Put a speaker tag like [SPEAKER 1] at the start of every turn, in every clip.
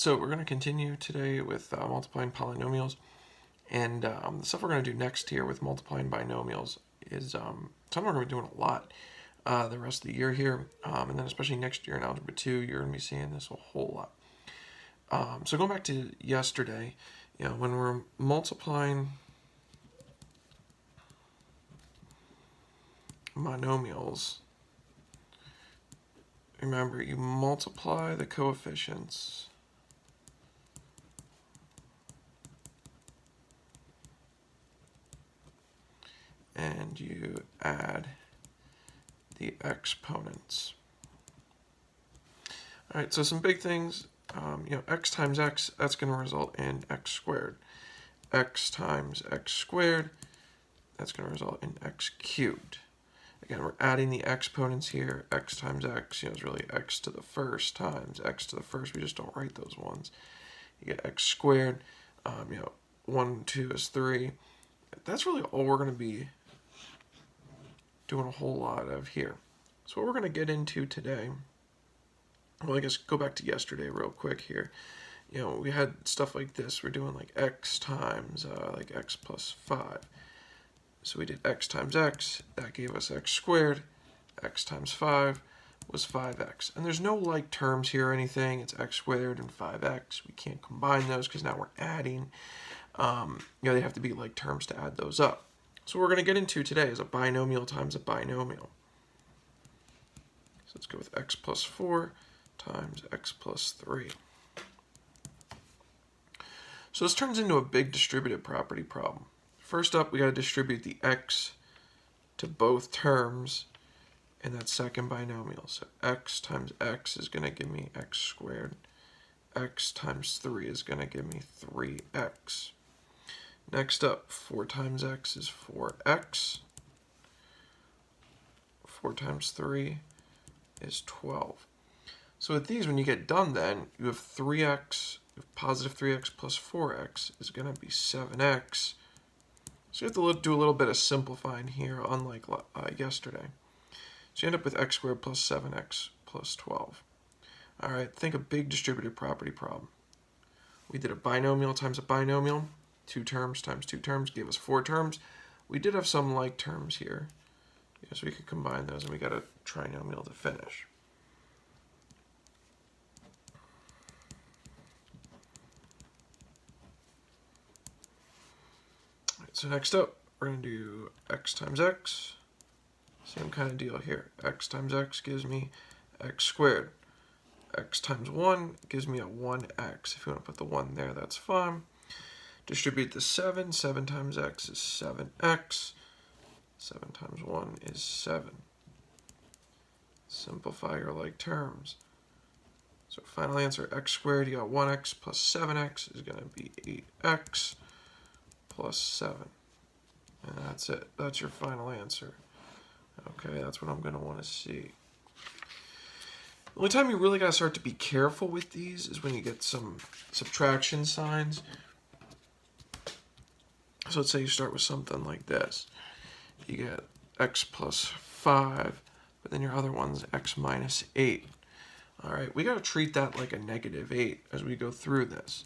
[SPEAKER 1] So we're going to continue today with multiplying polynomials, and the stuff we're going to do next here with multiplying binomials is something we're going to be doing a lot the rest of the year here, and then especially next year in Algebra 2, you're going to be seeing this a whole lot. So going back to yesterday, when we're multiplying monomials, remember you multiply the coefficients and you add the exponents. All right, so some big things, x times x, that's going to result in x squared. X times x squared, that's going to result in x cubed. Again, we're adding the exponents here. X times x, is really x to the first times x to the first. We just don't write those ones. You get x squared. 1, 2 is 3. That's really all we're going to be doing a whole lot of here. So what we're going to get into today, well, I guess go back to yesterday real quick here. We had stuff like this. We're doing like x times like x plus 5. So we did x times x, that gave us x squared. X times 5 was 5x. And there's no like terms here or anything. It's x squared and 5x. We can't combine those because now we're adding. They have to be like terms to add those up. So what we're going to get into today is a binomial times a binomial. So let's go with x plus 4 times x plus 3. So this turns into a big distributive property problem. First up, we got to distribute the x to both terms in that second binomial. So x times x is going to give me x squared. X times 3 is going to give me 3x. Next up, 4 times x is 4x. 4 times 3 is 12. So with these, when you get done then, you have 3x, positive 3x plus 4x is going to be 7x. So you have to do a little bit of simplifying here, unlike yesterday. So you end up with x squared plus 7x plus 12. All right, think a big distributive property problem. We did a binomial times a binomial. 2 terms times 2 terms gave us 4 terms. We did have some like terms here. So we could combine those, and we got a trinomial to finish. All right, so next up, we're going to do x times x. Same kind of deal here. X times x gives me x squared. X times 1 gives me a 1x. If you want to put the 1 there, that's fine. Distribute the 7. 7 times x is 7x. 7 times 1 is 7. Simplify your like terms. So final answer, x squared, you got 1x plus 7x is going to be 8x plus 7. And that's it. That's your final answer. Okay, that's what I'm going to want to see. The only time you really got to start to be careful with these is when you get some subtraction signs. So let's say you start with something like this. You get x plus 5, but then your other one's x minus 8. All right, we got to treat that like a negative 8 as we go through this.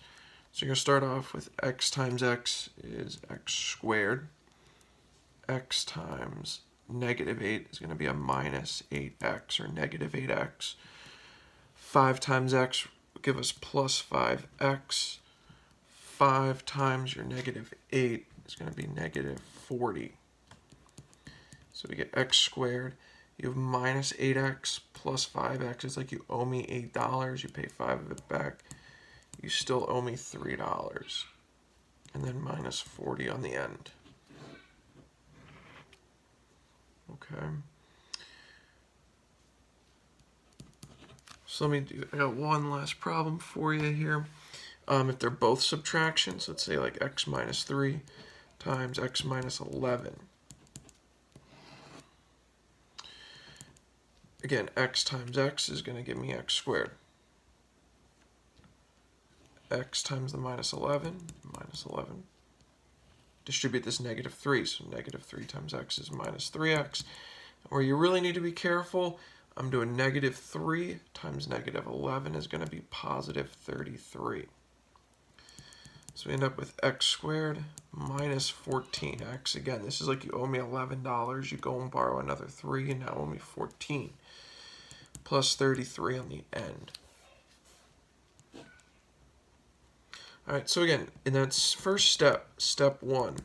[SPEAKER 1] So you're going to start off with x times x is x squared. X times negative 8 is going to be a minus 8x or negative 8x. 5 times x will give us plus 5x. 5 times your negative 8 is going to be negative 40. So we get x squared. You have minus 8x plus 5x. It's like you owe me $8. You pay 5 of it back. You still owe me $3. And then minus 40 on the end. Okay. So I got one last problem for you here. If they're both subtractions, let's say like x minus 3 times x minus 11. Again, x times x is going to give me x squared. X times the minus 11, minus 11. Distribute this negative 3, so negative 3 times x is minus 3x. Where you really need to be careful, I'm doing negative 3 times negative 11 is going to be positive 33. So we end up with x squared minus 14x. Again, this is like you owe me $11. You go and borrow another 3 and now owe me 14. Plus 33 on the end. All right, so again, in that first step, step 1,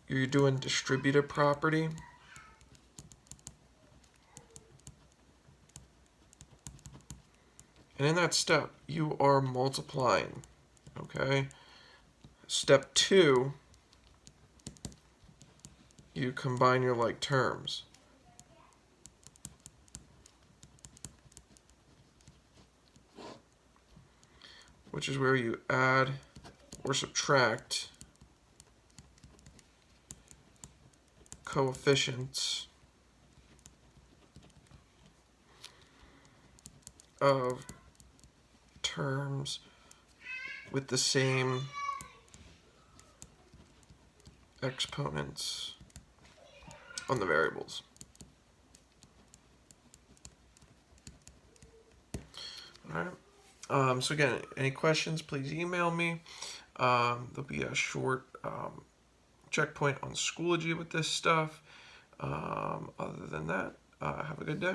[SPEAKER 1] you're doing distributive property. And in that step, you are multiplying, okay? Step 2, you combine your like terms. Which is where you add or subtract coefficients of terms with the same exponents on the variables. All right. So again, any questions, please email me. There'll be a short checkpoint on Schoology with this stuff. Other than that, have a good day.